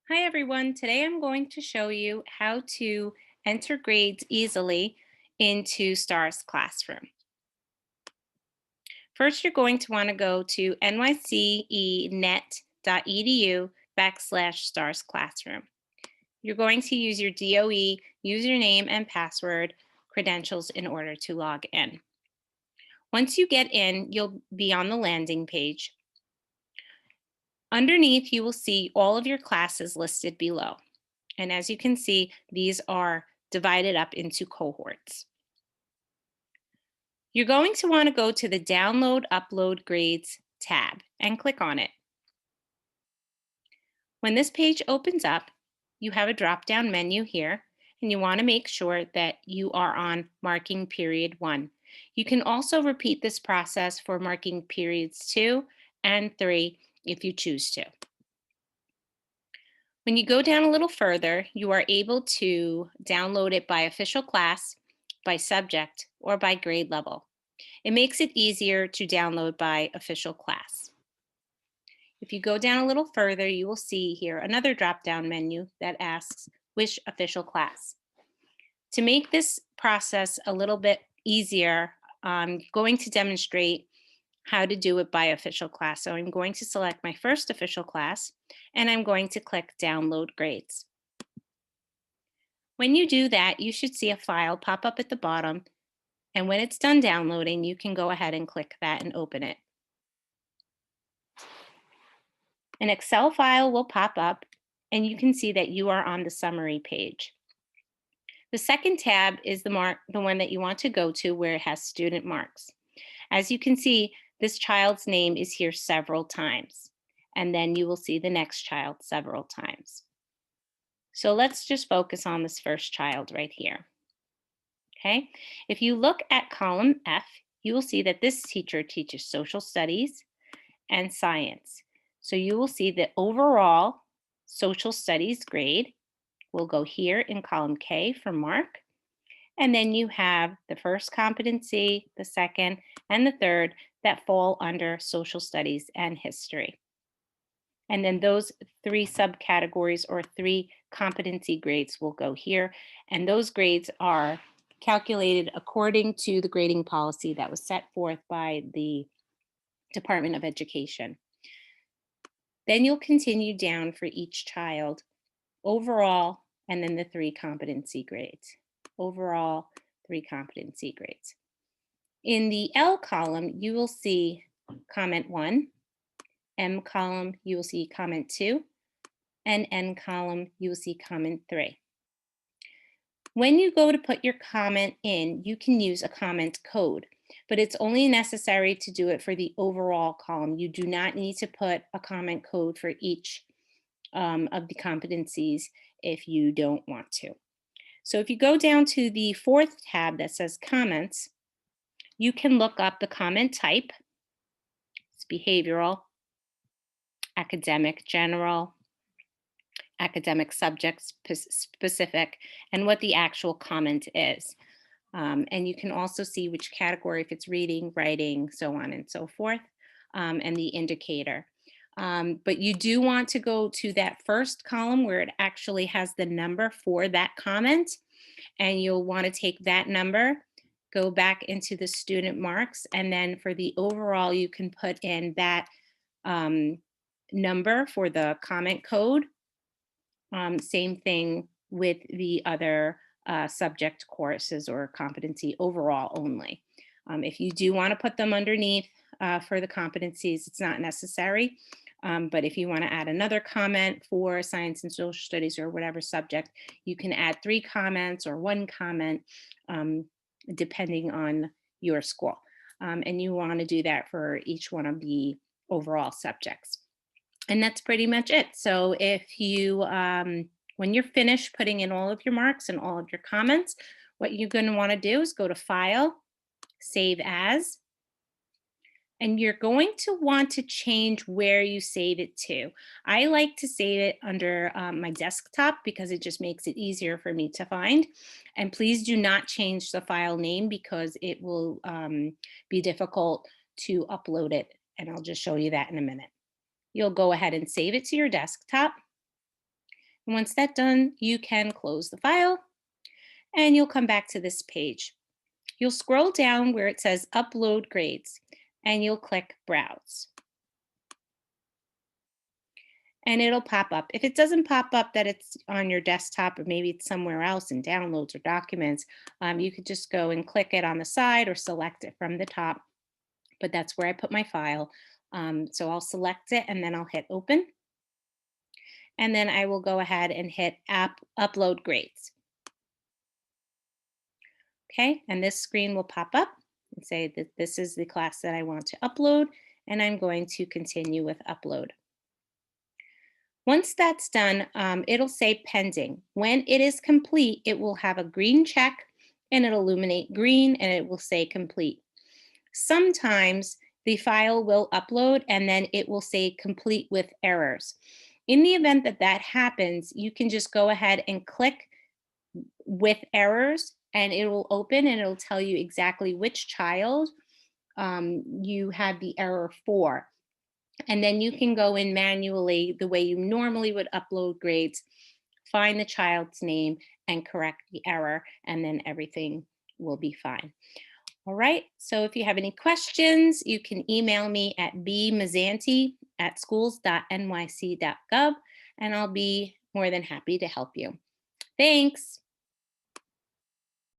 Hi everyone, today I'm going to show you how to enter grades easily into STARS Classroom. First, you're going to want to go to nycenet.edu/STARS Classroom. You're going to use your DOE username and password credentials in order to log in. Once you get in, you'll be on the landing page. Underneath, you will see all of your classes listed below. And as you can see, these are divided up into cohorts. You're going to want to go to the Download Upload Grades tab and click on it. When this page opens up, you have a drop-down menu here, and you want to make sure that you are on marking period 1. You can also repeat this process for marking periods 2 and 3 if you choose to. When you go down a little further, you are able to download it by official class, by subject, or by grade level. It makes it easier to download by official class. If you go down a little further, you will see here another drop-down menu that asks which official class. To make this process a little bit easier, I'm going to demonstrate how to do it by official class. So I'm going to select my first official class, and I'm going to click Download Grades. When you do that, you should see a file pop up at the bottom, and when it's done downloading, you can go ahead and click that and open it. An Excel file will pop up, and you can see that you are on the summary page. The second tab is the one that you want to go to where it has student marks. As you can see, this child's name is here several times, and then you will see the next child several times. So let's just focus on this first child right here. Okay, if you look at column F, you will see that this teacher teaches social studies and science. So you will see the overall social studies grade will go here in column K for mark. And then you have the first competency, the second, and the third that fall under social studies and history. And then those three subcategories or three competency grades will go here. And those grades are calculated according to the grading policy that was set forth by the Department of Education. Then you'll continue down for each child, overall, and then the three competency grades. Overall, three competency grades. In the L column, you will see comment 1. M column, you will see comment 2. And N column, you will see comment 3. When you go to put your comment in, you can use a comment code, but it's only necessary to do it for the overall column. You do not need to put a comment code for each of the competencies if you don't want to. So if you go down to the fourth tab that says comments, you can look up the comment type. It's behavioral, academic, general, academic subject specific, and what the actual comment is. And you can also see which category, if it's reading, writing, so on and so forth, and the indicator. But you do want to go to that first column where it actually has the number for that comment, and you'll want to take that number, go back into the student marks, and then for the overall, you can put in that number for the comment code. Same thing with the other subject courses or competency overall only. If you do want to put them underneath for the competencies, it's not necessary. But if you want to add another comment for science and social studies or whatever subject, you can add 3 comments or 1 comment, depending on your school. And you want to do that for each one of the overall subjects. And that's pretty much it. So if you, when you're finished putting in all of your marks and all of your comments, what you're going to want to do is go to File, Save As, and you're going to want to change where you save it to. I like to save it under my desktop because it just makes it easier for me to find. And please do not change the file name because it will be difficult to upload it. And I'll just show you that in a minute. You'll go ahead and save it to your desktop. Once that's done, you can close the file and you'll come back to this page. You'll scroll down where it says Upload Grades and you'll click Browse. And it'll pop up. If it doesn't pop up that it's on your desktop or maybe it's somewhere else in Downloads or Documents, you could just go and click it on the side or select it from the top. But that's where I put my file. So I'll select it and then I'll hit Open. And then I will go ahead and hit Upload Grades. Okay, and this screen will pop up and say that this is the class that I want to upload, and I'm going to continue with upload. Once that's done, it'll say pending. When it is complete, it will have a green check and it'll illuminate green and it will say complete. Sometimes the file will upload and then it will say complete with errors. In the event that that happens, you can just go ahead and click with errors and it will open and it'll tell you exactly which child you had the error for. And then you can go in manually the way you normally would upload grades, find the child's name and correct the error, and then everything will be fine. All right, so if you have any questions, you can email me at bmazzanti@schools.nyc.gov, and I'll be more than happy to help you. Thanks.